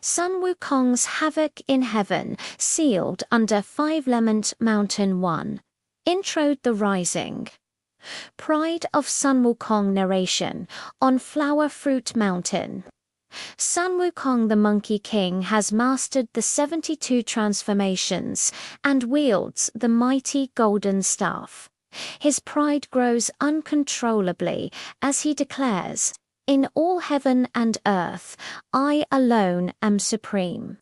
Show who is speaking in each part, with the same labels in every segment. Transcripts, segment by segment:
Speaker 1: Sun Wukong's havoc in heaven, sealed under 5-Element Mountain 1. Introed the Rising. Pride of Sun Wukong narration, on Flower Fruit Mountain. Sun Wukong the Monkey King has mastered the 72 transformations and wields the mighty golden staff. His pride grows uncontrollably as he declares, "In all heaven and earth, I alone am supreme."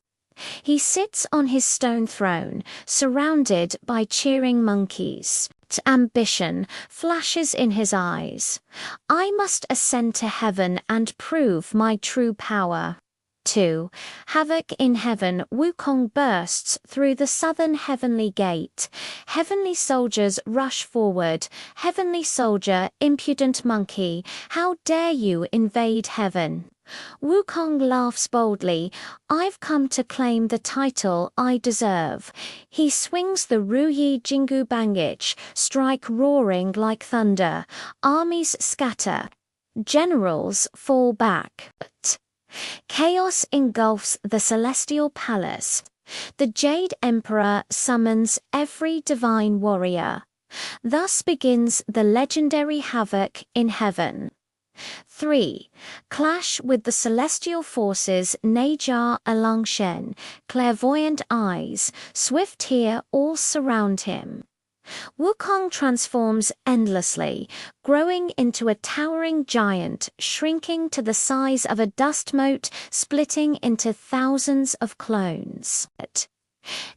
Speaker 1: He sits on his stone throne, surrounded by cheering monkeys. Ambition flashes in his eyes. "I must ascend to heaven and prove my true power." 2. Havoc in heaven. Wukong bursts through the southern heavenly gate. Heavenly soldiers rush forward. Heavenly soldier, impudent monkey, how dare you invade heaven? Wukong laughs boldly. "I've come to claim the title I deserve." He swings the Ruyi Jingu Bangich, strike roaring like thunder. Armies scatter. Generals fall back. Chaos engulfs the celestial palace. The Jade Emperor summons every divine warrior. Thus begins the legendary havoc in heaven. 3. Clash with the celestial forces. Nejar Alangshen, clairvoyant eyes, swift here all surround him. Wukong transforms endlessly, growing into a towering giant, shrinking to the size of a dust mote, splitting into thousands of clones.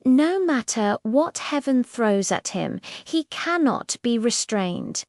Speaker 1: No matter what heaven throws at him, he cannot be restrained.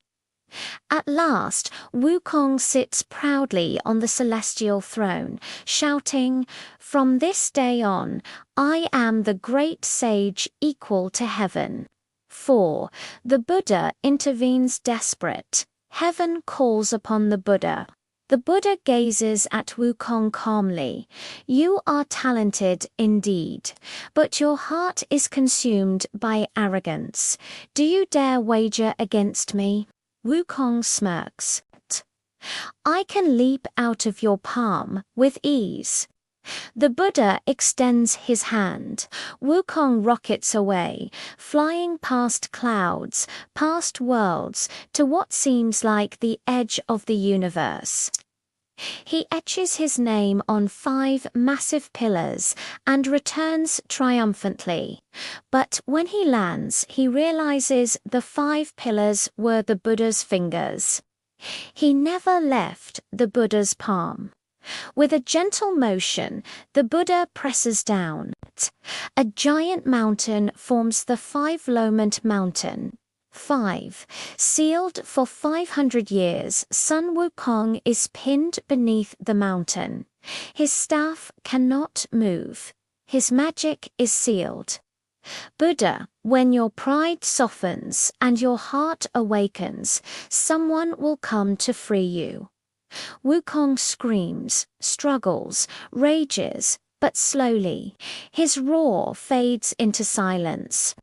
Speaker 1: At last, Wukong sits proudly on the celestial throne, shouting, "From this day on, I am the great sage equal to heaven." 4. The Buddha intervenes desperate. Heaven calls upon the Buddha. The Buddha gazes at Wukong calmly. "You are talented indeed, but your heart is consumed by arrogance. Do you dare wager against me?" Wukong smirks. "I can leap out of your palm with ease." The Buddha extends his hand. Wukong rockets away, flying past clouds, past worlds, to what seems like the edge of the universe. He etches his name on 5 massive pillars and returns triumphantly. But when he lands, he realizes the 5 pillars were the Buddha's fingers. He never left the Buddha's palm. With a gentle motion, the Buddha presses down. A giant mountain forms the 5-Element Mountain. 5. Sealed for 500 years, Sun Wukong is pinned beneath the mountain. His staff cannot move. His magic is sealed. Buddha, when your pride softens and your heart awakens, someone will come to free you. Wukong screams, struggles, rages, but slowly. His roar fades into silence.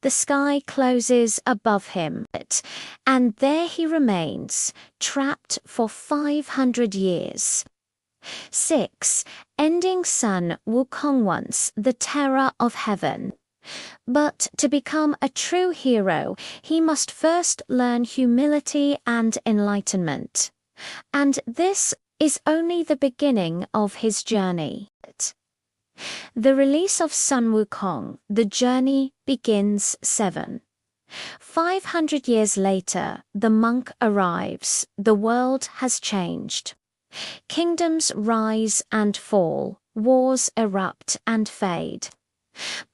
Speaker 1: The sky closes above him, and there he remains, trapped for 500 years. 6. Ending Sun Wukong, once the terror of heaven. But to become a true hero, he must first learn humility and enlightenment. And this is only the beginning of his journey. The release of Sun Wukong, the journey begins. 7. 500 years later, the monk arrives. The world has changed. Kingdoms rise and fall, wars erupt and fade.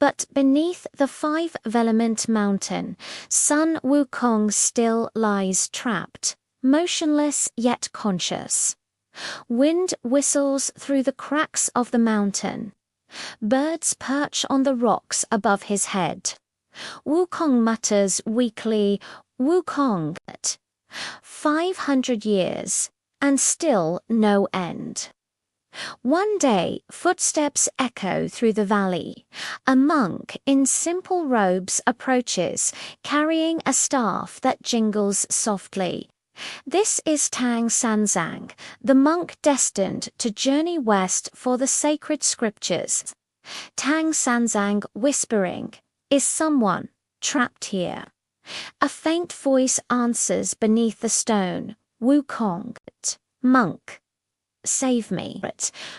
Speaker 1: But beneath the 5-Element Mountain, Sun Wukong still lies trapped, motionless yet conscious. Wind whistles through the cracks of the mountain. Birds perch on the rocks above his head. Wukong mutters weakly, "Wukong." 500 years, and still no end. One day, footsteps echo through the valley. A monk in simple robes approaches, carrying a staff that jingles softly. This is Tang Sanzang, the monk destined to journey west for the sacred scriptures. Tang Sanzang whispering, "Is someone trapped here?" A faint voice answers beneath the stone, "Wukong, monk, save me,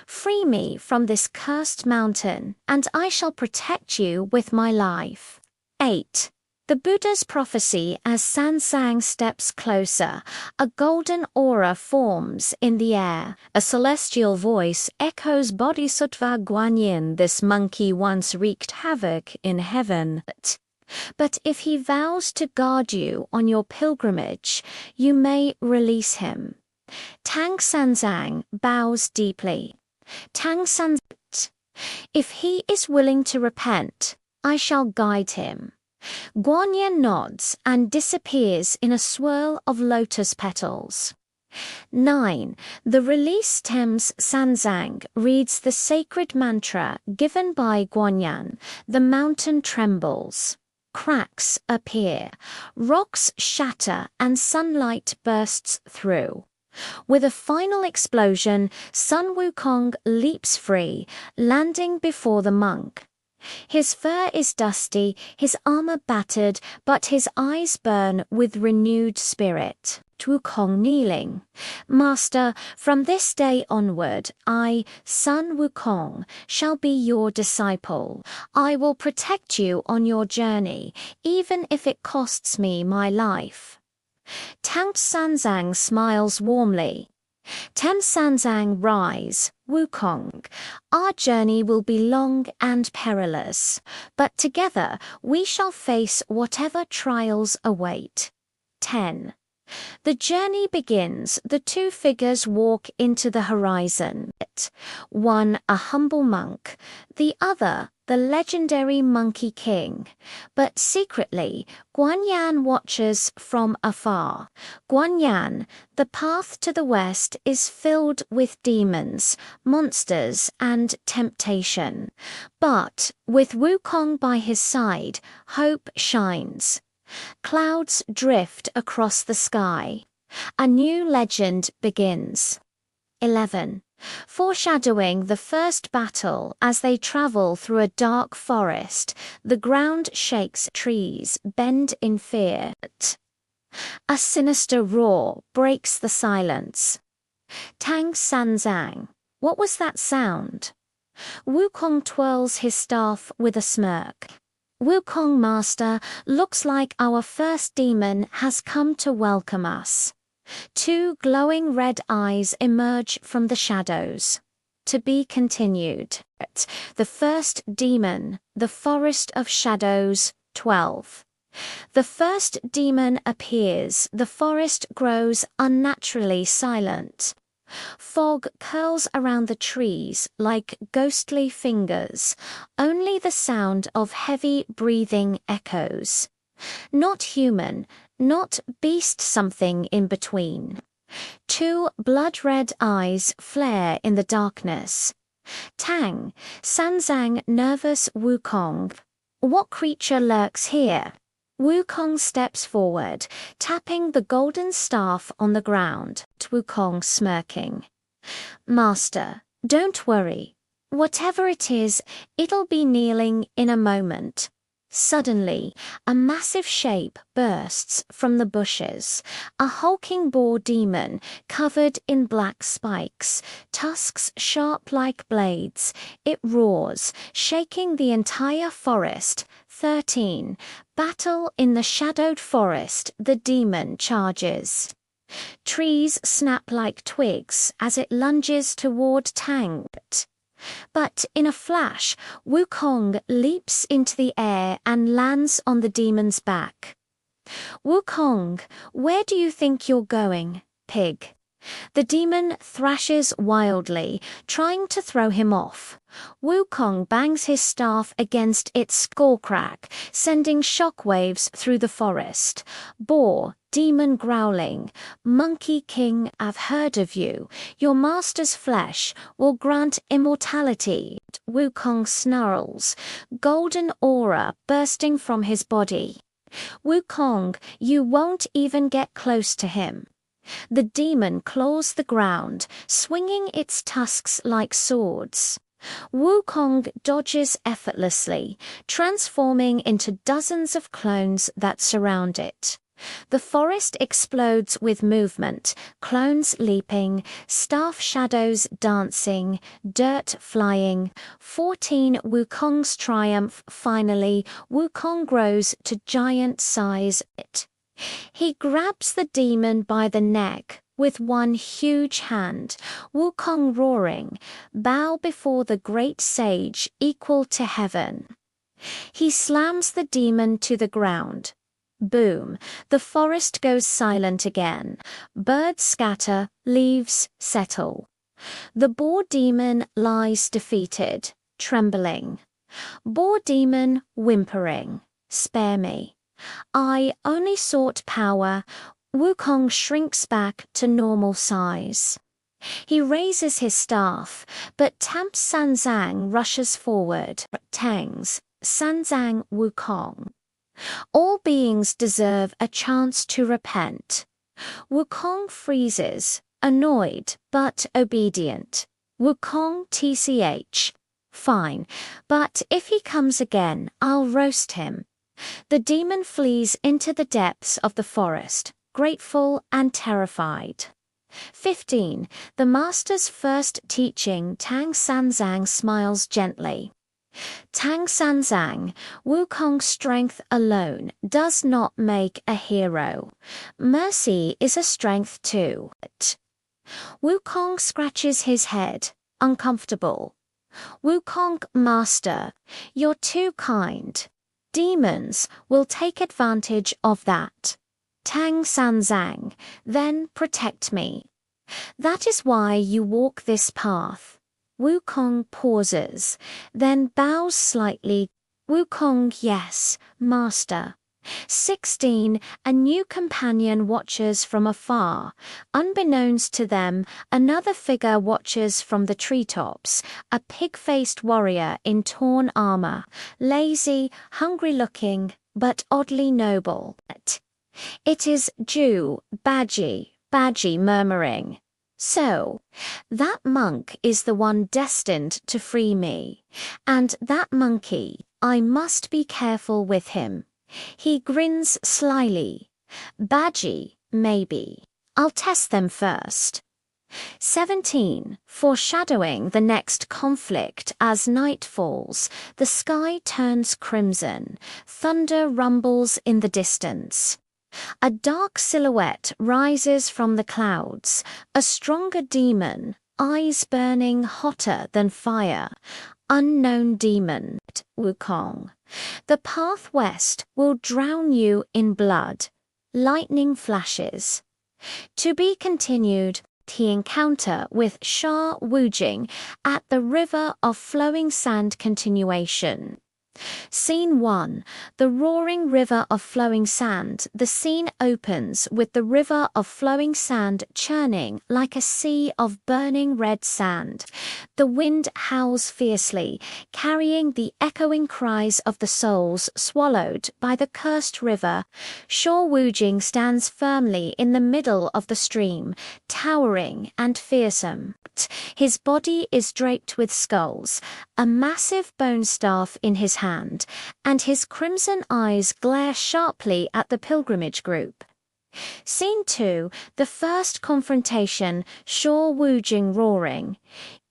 Speaker 1: free me from this cursed mountain, and I shall protect you with my life." 8. The Buddha's prophecy. As Sanzang steps closer, a golden aura forms in the air. A celestial voice echoes, "Bodhisattva Guanyin, this monkey once wreaked havoc in heaven. But if he vows to guard you on your pilgrimage, you may release him." Tang Sanzang bows deeply. Tang Sanzang, "If he is willing to repent, I shall guide him." Guanyin nods and disappears in a swirl of lotus petals. 9. The release. Thames Sanzang reads the sacred mantra given by Guanyin. The mountain trembles. Cracks appear, rocks shatter, and sunlight bursts through. With a final explosion, Sun Wukong leaps free, landing before the monk. His fur is dusty, his armor battered, but his eyes burn with renewed spirit. Wukong kneeling, "Master, from this day onward, I, Sun Wukong, shall be your disciple. I will protect you on your journey, even if it costs me my life." Tang Sanzang smiles warmly. Tang Sanzang rise, "Wukong, our journey will be long and perilous, but together we shall face whatever trials await." 10. The journey begins. The two figures walk into the horizon. One a humble monk, the other the legendary Monkey King. But secretly, Guanyin watches from afar. Guanyin, the path to the west is filled with demons, monsters, and temptation. But with Wukong by his side, hope shines. Clouds drift across the sky. A new legend begins. 11. Foreshadowing the first battle. As they travel through a dark forest, the ground shakes, trees bend in fear. A sinister roar breaks the silence. Tang Sanzang, "What was that sound?" Wukong twirls his staff with a smirk. "Wukong, master, looks like our first demon has come to welcome us." Two glowing red eyes emerge from the shadows. To be continued. The first demon, the Forest of Shadows. 12. The first demon appears. The forest grows unnaturally silent. Fog curls around the trees like ghostly fingers. Only the sound of heavy breathing echoes. Not human, not beast, something in between. Two blood-red eyes flare in the darkness. Tang Sanzang, nervous. "Wukong, what creature lurks here?" Wukong steps forward, tapping the golden staff on the ground. Wukong smirking, "Master, don't worry. Whatever it is, it'll be kneeling in a moment." Suddenly, a massive shape bursts from the bushes. A hulking boar demon covered in black spikes, tusks sharp like blades. It roars, shaking the entire forest. 13. Battle in the shadowed forest. The demon charges. Trees snap like twigs as it lunges toward Tang. But in a flash, Wukong leaps into the air and lands on the demon's back. "Wukong, where do you think you're going, pig?" The demon thrashes wildly, trying to throw him off. Wukong bangs his staff against its skull crack, sending shockwaves through the forest. Boar, demon growling, "Monkey King, I've heard of you. Your master's flesh will grant immortality." Wukong snarls, golden aura bursting from his body. "Wukong, you won't even get close to him." The demon claws the ground, swinging its tusks like swords. Wukong dodges effortlessly, transforming into dozens of clones that surround it. The forest explodes with movement, clones leaping, staff shadows dancing, dirt flying. 14 Wukong's triumph. Finally, Wukong grows to giant size. He grabs the demon by the neck with one huge hand. Wukong roaring, bow before the great sage equal to heaven. He slams the demon to the ground. Boom, the forest goes silent again. Birds scatter, leaves settle. The boar demon lies defeated, trembling. Boar demon whimpering, spare me. I only sought power. Wukong shrinks back to normal size. He raises his staff, but Tamp Sanzang rushes forward. Tangs, Sanzang Wukong. All beings deserve a chance to repent. Wukong freezes, annoyed but obedient. Wukong TCH. Fine, but if he comes again, I'll roast him. The demon flees into the depths of the forest, grateful and terrified. 15. The master's first teaching. Tang Sanzang smiles gently. Tang Sanzang, Wukong's strength alone does not make a hero. Mercy is a strength too. Wukong scratches his head, uncomfortable. Wukong Master, you're too kind. Demons will take advantage of that. Tang Sanzang, then protect me. That is why you walk this path. Wukong pauses, then bows slightly. Wukong, yes, Master. 16. A new companion watches from afar. Unbeknownst to them, another figure watches from the treetops, a pig-faced warrior in torn armor, lazy, hungry-looking, but oddly noble. It is Ju, Badgie murmuring. So, that monk is the one destined to free me. And that monkey, I must be careful with him. He grins slyly. Badgie, maybe. I'll test them first. 17. Foreshadowing the next conflict. As night falls, the sky turns crimson. Thunder rumbles in the distance. A dark silhouette rises from the clouds, a stronger demon, eyes burning hotter than fire. Unknown demon, Wukong. The path west will drown you in blood. Lightning flashes. To be continued. The encounter with Sha Wujing at the River of Flowing Sand. Continuation. Scene 1. The roaring river of flowing sand. The scene opens with the river of flowing sand churning like a sea of burning red sand. The wind howls fiercely, carrying the echoing cries of the souls swallowed by the cursed river. Sha Wujing stands firmly in the middle of the stream, towering and fearsome. His body is draped with skulls, a massive bone staff in his hand, and his crimson eyes glare sharply at the pilgrimage group. Scene 2. The first confrontation. Sha Wujing roaring.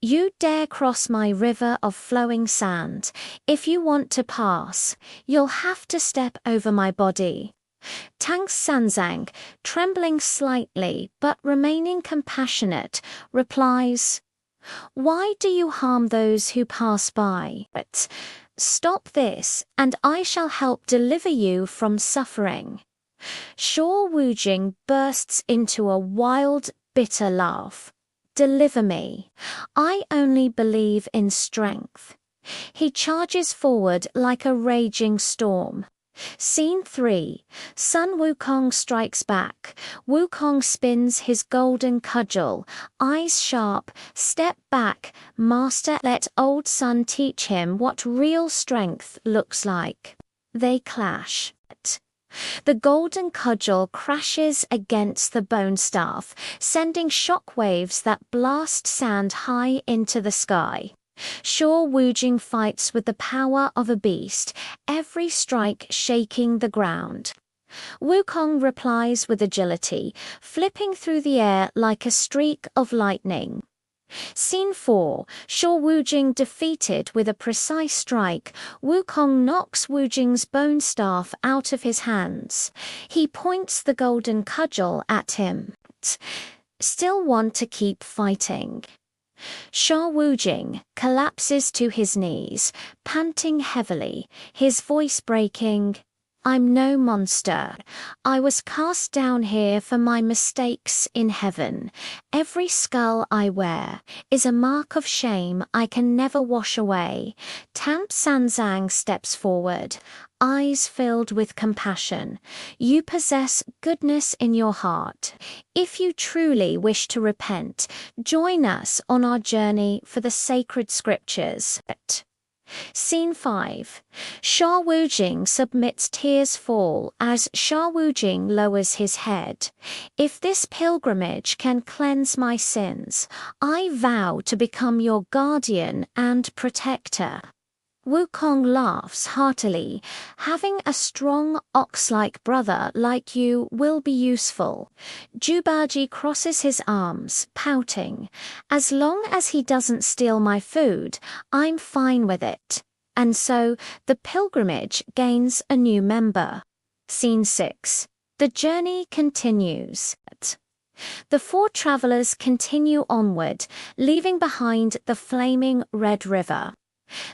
Speaker 1: You dare cross my river of flowing sand. If you want to pass, you'll have to step over my body. Tang Sanzang, trembling slightly but remaining compassionate, replies, Why do you harm those who pass by? Stop this, and I shall help deliver you from suffering. Sha Wujing bursts into a wild, bitter laugh. Deliver me. I only believe in strength. He charges forward like a raging storm. Scene 3. Sun Wukong strikes back. Wukong spins his golden cudgel, eyes sharp, step back. Master, let old Sun teach him what real strength looks like. They clash. The golden cudgel crashes against the bone staff, sending shock waves that blast sand high into the sky. Sure Wujing fights with the power of a beast, every strike shaking the ground. Wukong replies with agility, flipping through the air like a streak of lightning. Scene 4. Sure Wujing defeated with a precise strike, Wukong knocks Wujing's bone staff out of his hands. He points the golden cudgel at him. Still want to keep fighting. Sure Wujing collapses to his knees, panting heavily, his voice breaking. I'm no monster. I was cast down here for my mistakes in heaven. Every skull I wear is a mark of shame I can never wash away. Tang Sanzang steps forward, eyes filled with compassion. You possess goodness in your heart. If you truly wish to repent, join us on our journey for the sacred scriptures. Scene 5. Sha Wujing submits, tears fall as Sha Wujing lowers his head. If this pilgrimage can cleanse my sins, I vow to become your guardian and protector. Wukong laughs heartily. Having a strong ox-like brother like you will be useful. Jubaji crosses his arms, pouting. As long as he doesn't steal my food, I'm fine with it. And so, the pilgrimage gains a new member. Scene 6. The journey continues. The four travelers continue onward, leaving behind the flaming Red River.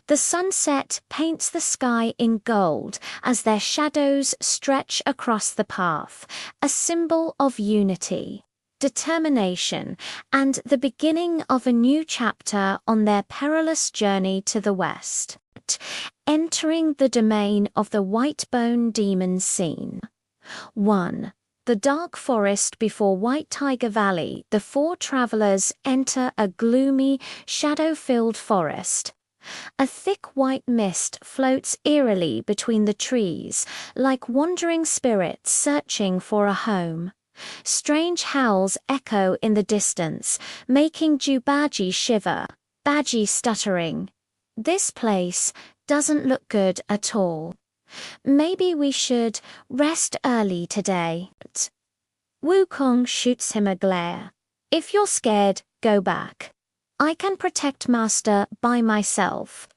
Speaker 1: The sunset paints the sky in gold as their shadows stretch across the path, a symbol of unity, determination, and the beginning of a new chapter on their perilous journey to the west. Entering the domain of the White Bone Demon scene. 1. The dark forest before White Tiger Valley. The four travelers enter a gloomy, shadow-filled forest. A thick white mist floats eerily between the trees, like wandering spirits searching for a home. Strange howls echo in the distance, making Jubaji shiver, Baji stuttering. This place doesn't look good at all. Maybe we should rest early today. Wukong shoots him a glare. If you're scared, go back. I can protect Master by myself.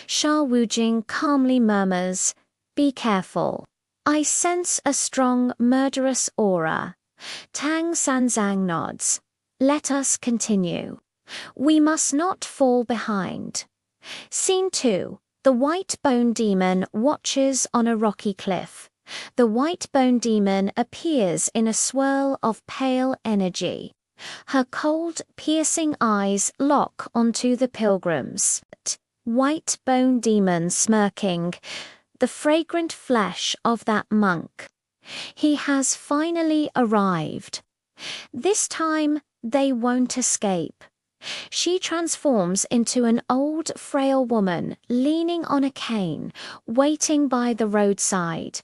Speaker 1: Sha Wujing calmly murmurs, be careful. I sense a strong, murderous aura. Tang Sanzang nods. Let us continue. We must not fall behind. Scene 2. The White Bone Demon watches on a rocky cliff. The White Bone Demon appears in a swirl of pale energy. Her cold, piercing eyes lock onto the pilgrims. White Bone Demon smirking. The fragrant flesh of that monk. He has finally arrived. This time, they won't escape. She transforms into an old, frail woman leaning on a cane, waiting by the roadside.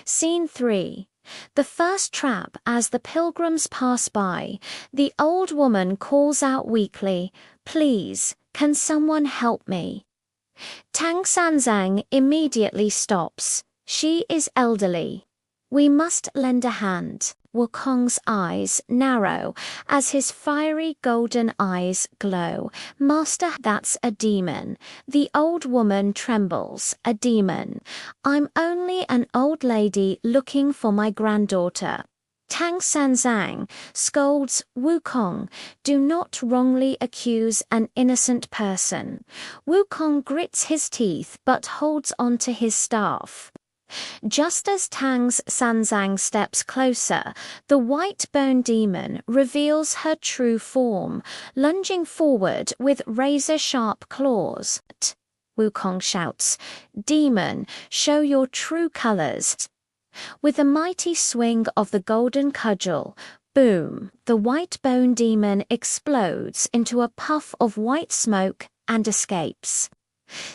Speaker 1: Scene 3. The first trap. As the pilgrims pass by, the old woman calls out weakly, please, can someone help me? Tang Sanzang immediately stops. She is elderly. We must lend a hand. Wukong's eyes narrow as his fiery golden eyes glow. Master, that's a demon. The old woman trembles. A demon. I'm only an old lady looking for my granddaughter. Tang Sanzang scolds Wukong, do not wrongly accuse an innocent person. Wukong grits his teeth but holds on to his staff. Just as Tang Sanzang steps closer, the White Bone Demon reveals her true form, lunging forward with razor-sharp claws. Wukong shouts, Demon, show your true colors. With a mighty swing of the golden cudgel, boom, the White Bone Demon explodes into a puff of white smoke and escapes.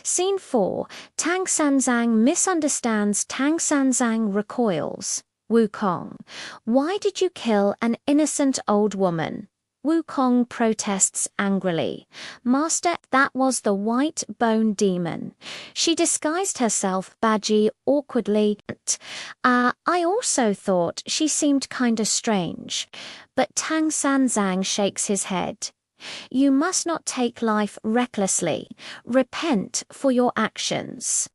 Speaker 1: Scene 4. Tang Sanzang misunderstands. Tang Sanzang recoils. Wukong, why did you kill an innocent old woman? Wukong protests angrily. Master, that was the white bone demon. She disguised herself, Baji, awkwardly. I also thought she seemed kinda strange. But Tang Sanzang shakes his head. You must not take life recklessly. Repent for your actions.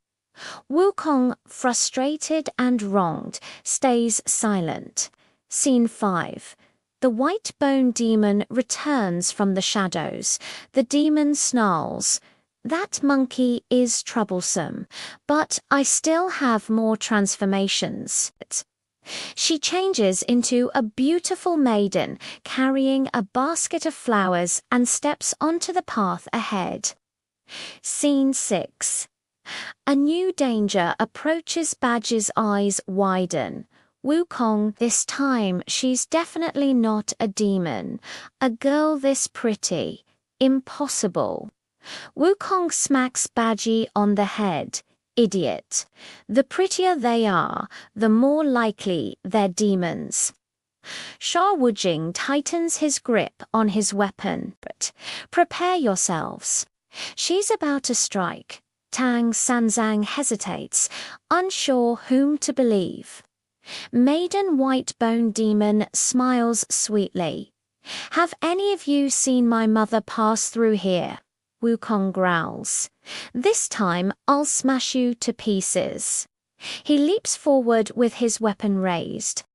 Speaker 1: Wukong, frustrated and wronged, stays silent. Scene 5. The white bone demon returns from the shadows. The demon snarls. That monkey is troublesome, but I still have more transformations. She changes into a beautiful maiden carrying a basket of flowers and steps onto the path ahead. Scene 6. A new danger approaches. Badge's eyes widen. Wukong, this time she's definitely not a demon. A girl this pretty. Impossible. Wukong smacks Badgie on the head. Idiot. The prettier they are, the more likely they're demons. Sha Wujing tightens his grip on his weapon. But prepare yourselves. She's about to strike. Tang Sanzang hesitates, unsure whom to believe. Maiden White Bone Demon smiles sweetly. Have any of you seen my mother pass through here? Wukong growls. This time I'll smash you to pieces. He leaps forward with his weapon raised.